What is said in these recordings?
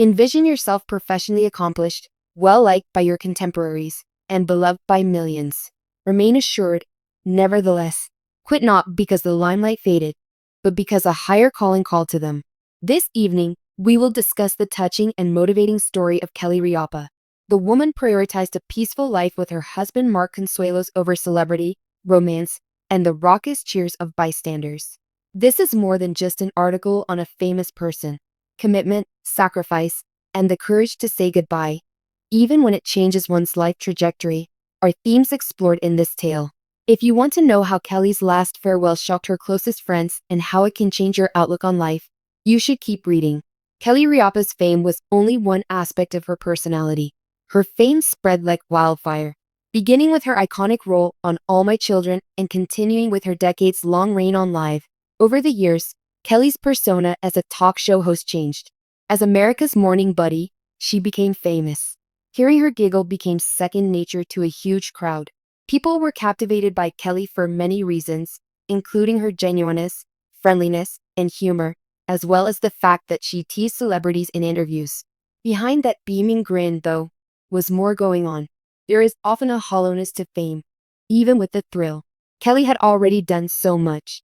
Envision yourself professionally accomplished, well-liked by your contemporaries, and beloved by millions. Remain assured, nevertheless, quit not because the limelight faded, but because a higher calling called to them. This evening, we will discuss the touching and motivating story of Kelly Ripa. The woman prioritized a peaceful life with her husband Mark Consuelos over celebrity, romance, and the raucous cheers of bystanders. This is more than just an article on a famous person. Commitment, sacrifice, and the courage to say goodbye, even when it changes one's life trajectory, are themes explored in this tale. If you want to know how Kelly's last farewell shocked her closest friends and how it can change your outlook on life, you should keep reading. Kelly Ripa's fame was only one aspect of her personality. Her fame spread like wildfire, beginning with her iconic role on All My Children and continuing with her decades-long reign on Live. Over the years, Kelly's persona as a talk show host changed. As America's morning buddy, she became famous. Hearing her giggle became second nature to a huge crowd. People were captivated by Kelly for many reasons, including her genuineness, friendliness, and humor, as well as the fact that she teased celebrities in interviews. Behind that beaming grin, though, was more going on. There is often a hollowness to fame, even with the thrill. Kelly had already done so much.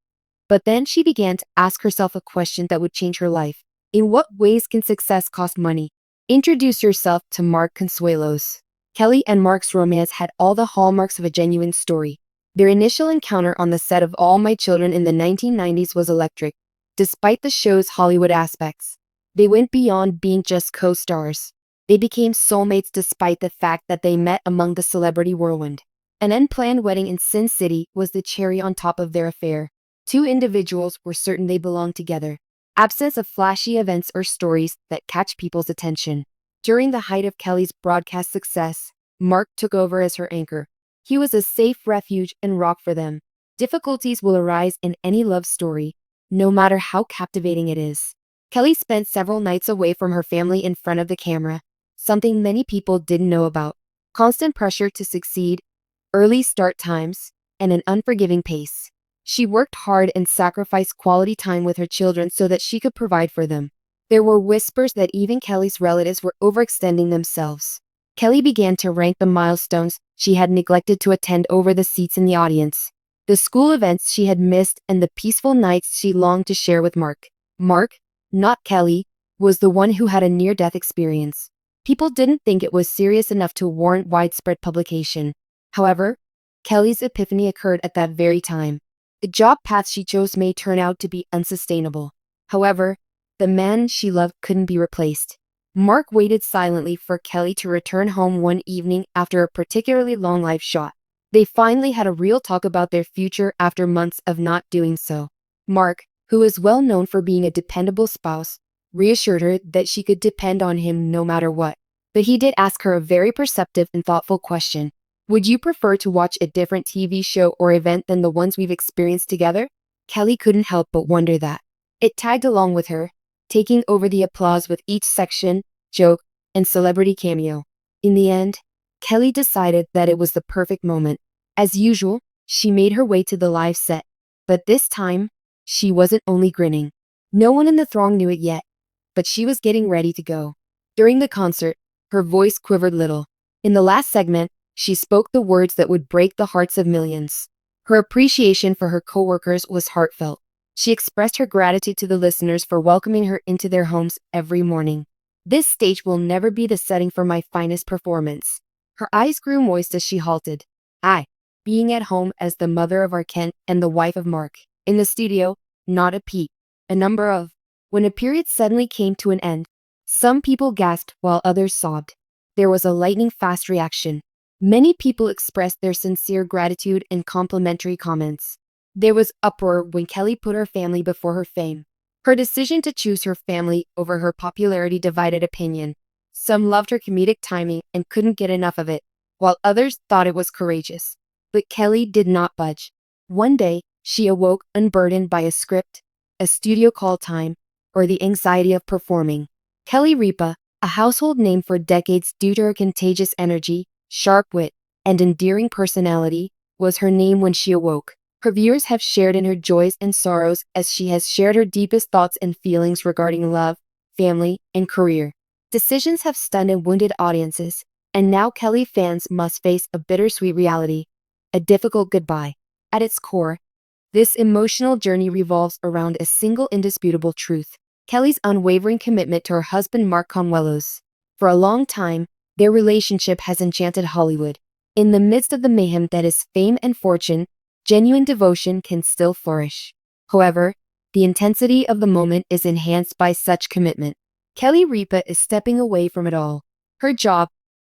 But then she began to ask herself a question that would change her life. In what ways can success cost money? Introduce yourself to Mark Consuelos. Kelly and Mark's romance had all the hallmarks of a genuine story. Their initial encounter on the set of All My Children in the 1990s was electric. Despite the show's Hollywood aspects, they went beyond being just co-stars. They became soulmates despite the fact that they met among the celebrity whirlwind. An unplanned wedding in Sin City was the cherry on top of their affair. Two individuals were certain they belonged together. Absence of flashy events or stories that catch people's attention. During the height of Kelly's broadcast success, Mark took over as her anchor. He was a safe refuge and rock for them. Difficulties will arise in any love story, no matter how captivating it is. Kelly spent several nights away from her family in front of the camera, something many people didn't know about. Constant pressure to succeed, early start times, and an unforgiving pace. She worked hard and sacrificed quality time with her children so that she could provide for them. There were whispers that even Kelly's relatives were overextending themselves. Kelly began to rank the milestones she had neglected to attend over the seats in the audience, the school events she had missed, and the peaceful nights she longed to share with Mark. Mark, not Kelly, was the one who had a near-death experience. People didn't think it was serious enough to warrant widespread publication. However, Kelly's epiphany occurred at that very time. The job path she chose may turn out to be unsustainable. However, the man she loved couldn't be replaced. Mark waited silently for Kelly to return home one evening after a particularly long live shot. They finally had a real talk about their future after months of not doing so. Mark, who is well known for being a dependable spouse, reassured her that she could depend on him no matter what. But he did ask her a very perceptive and thoughtful question. Would you prefer to watch a different TV show or event than the ones we've experienced together? Kelly couldn't help but wonder that. It tagged along with her, taking over the applause with each section, joke, and celebrity cameo. In the end, Kelly decided that it was the perfect moment. As usual, she made her way to the live set. But this time, she wasn't only grinning. No one in the throng knew it yet, but she was getting ready to go. During the concert, her voice quivered little. In the last segment, she spoke the words that would break the hearts of millions. Her appreciation for her coworkers was heartfelt. She expressed her gratitude to the listeners for welcoming her into their homes every morning. This stage will never be the setting for my finest performance. Her eyes grew moist as she halted. Being at home as the mother of our Kent and the wife of Mark. In the studio, not a peep. A number of. When a period suddenly came to an end, some people gasped while others sobbed. There was a lightning-fast reaction. Many people expressed their sincere gratitude and complimentary comments. There was uproar when Kelly put her family before her fame. Her decision to choose her family over her popularity divided opinion. Some loved her comedic timing and couldn't get enough of it, while others thought it was courageous. But Kelly did not budge. One day, she awoke unburdened by a script, a studio call time, or the anxiety of performing. Kelly Ripa, a household name for decades due to her contagious energy, sharp wit, and endearing personality, was her name when she awoke. Her viewers have shared in her joys and sorrows as she has shared her deepest thoughts and feelings regarding love, family, and career. Decisions have stunned and wounded audiences, and now Kelly fans must face a bittersweet reality, a difficult goodbye. At its core, this emotional journey revolves around a single indisputable truth: Kelly's unwavering commitment to her husband Mark Consuelos. For a long time, their relationship has enchanted Hollywood. In the midst of the mayhem that is fame and fortune, genuine devotion can still flourish. However, the intensity of the moment is enhanced by such commitment. Kelly Ripa is stepping away from it all: her job,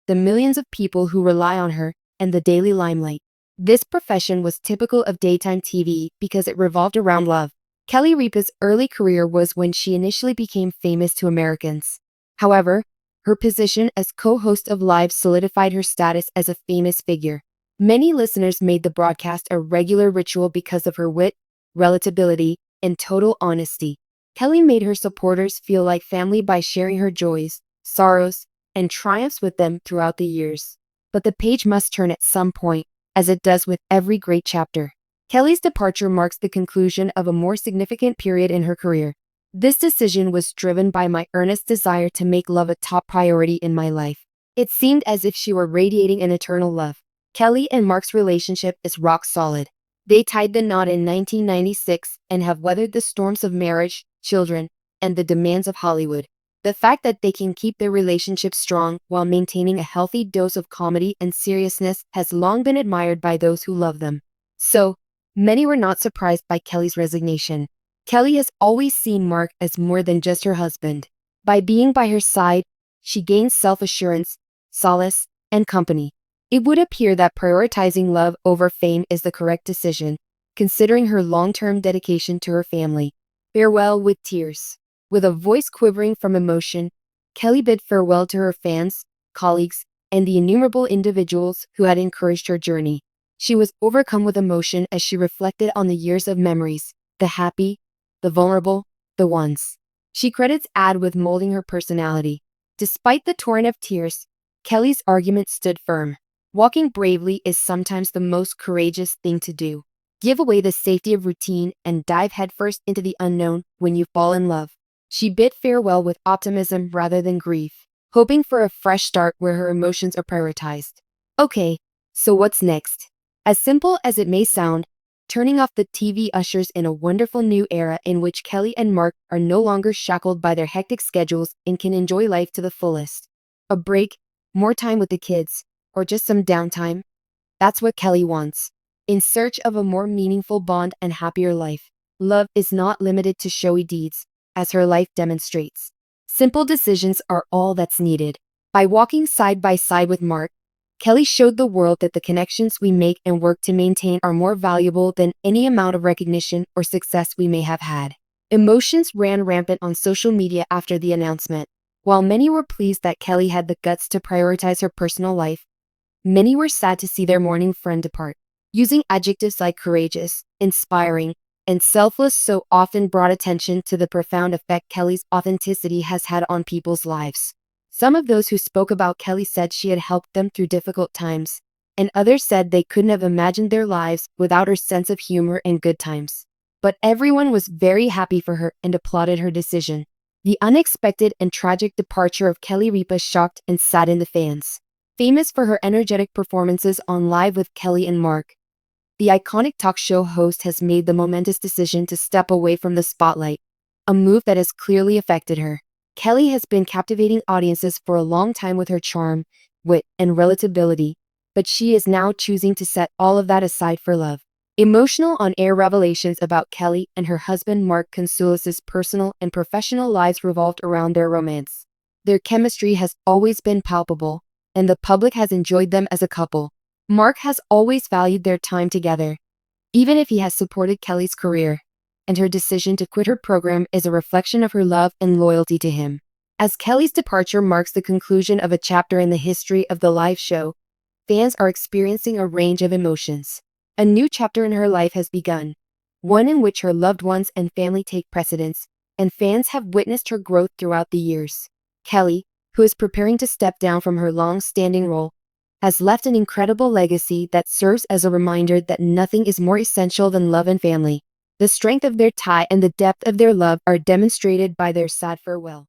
the millions of people who rely on her, and the daily limelight. This profession was typical of daytime TV because it revolved around love. Kelly Ripa's early career was when she initially became famous to Americans. However, her position as co-host of Live solidified her status as a famous figure. Many listeners made the broadcast a regular ritual because of her wit, relatability, and total honesty. Kelly made her supporters feel like family by sharing her joys, sorrows, and triumphs with them throughout the years. But the page must turn at some point, as it does with every great chapter. Kelly's departure marks the conclusion of a more significant period in her career. This decision was driven by my earnest desire to make love a top priority in my life. It seemed as if she were radiating an eternal love. Kelly and Mark's relationship is rock solid. They tied the knot in 1996 and have weathered the storms of marriage, children, and the demands of Hollywood. The fact that they can keep their relationship strong while maintaining a healthy dose of comedy and seriousness has long been admired by those who love them. So, many were not surprised by Kelly's resignation. Kelly has always seen Mark as more than just her husband. By being by her side, she gains self-assurance, solace, and company. It would appear that prioritizing love over fame is the correct decision, considering her long-term dedication to her family. Farewell with tears. With a voice quivering from emotion, Kelly bid farewell to her fans, colleagues, and the innumerable individuals who had encouraged her journey. She was overcome with emotion as she reflected on the years of memories, the happy, the vulnerable, the ones she credits Ad with molding her personality. Despite the torrent of tears, Kelly's argument stood firm. Walking bravely is sometimes the most courageous thing to do. Give away the safety of routine and dive headfirst into the unknown when you fall in love. She bid farewell with optimism rather than grief, hoping for a fresh start where her emotions are prioritized. Okay, so what's next? As simple as it may sound, turning off the TV ushers in a wonderful new era in which Kelly and Mark are no longer shackled by their hectic schedules and can enjoy life to the fullest. A break, more time with the kids, or just some downtime? That's what Kelly wants. In search of a more meaningful bond and happier life, love is not limited to showy deeds, as her life demonstrates. Simple decisions are all that's needed. By walking side by side with Mark, Kelly showed the world that the connections we make and work to maintain are more valuable than any amount of recognition or success we may have had. Emotions ran rampant on social media after the announcement. While many were pleased that Kelly had the guts to prioritize her personal life, many were sad to see their mourning friend depart. Using adjectives like courageous, inspiring, and selfless so often brought attention to the profound effect Kelly's authenticity has had on people's lives. Some of those who spoke about Kelly said she had helped them through difficult times, and others said they couldn't have imagined their lives without her sense of humor and good times. But everyone was very happy for her and applauded her decision. The unexpected and tragic departure of Kelly Ripa shocked and saddened the fans. Famous for her energetic performances on Live with Kelly and Mark, the iconic talk show host has made the momentous decision to step away from the spotlight, a move that has clearly affected her. Kelly has been captivating audiences for a long time with her charm, wit, and relatability, but she is now choosing to set all of that aside for love. Emotional on-air revelations about Kelly and her husband Mark Consuelos' personal and professional lives revolved around their romance. Their chemistry has always been palpable, and the public has enjoyed them as a couple. Mark has always valued their time together, even if he has supported Kelly's career, and her decision to quit her program is a reflection of her love and loyalty to him. As Kelly's departure marks the conclusion of a chapter in the history of the live show, fans are experiencing a range of emotions. A new chapter in her life has begun, one in which her loved ones and family take precedence, and fans have witnessed her growth throughout the years. Kelly, who is preparing to step down from her long-standing role, has left an incredible legacy that serves as a reminder that nothing is more essential than love and family. The strength of their tie and the depth of their love are demonstrated by their sad farewell.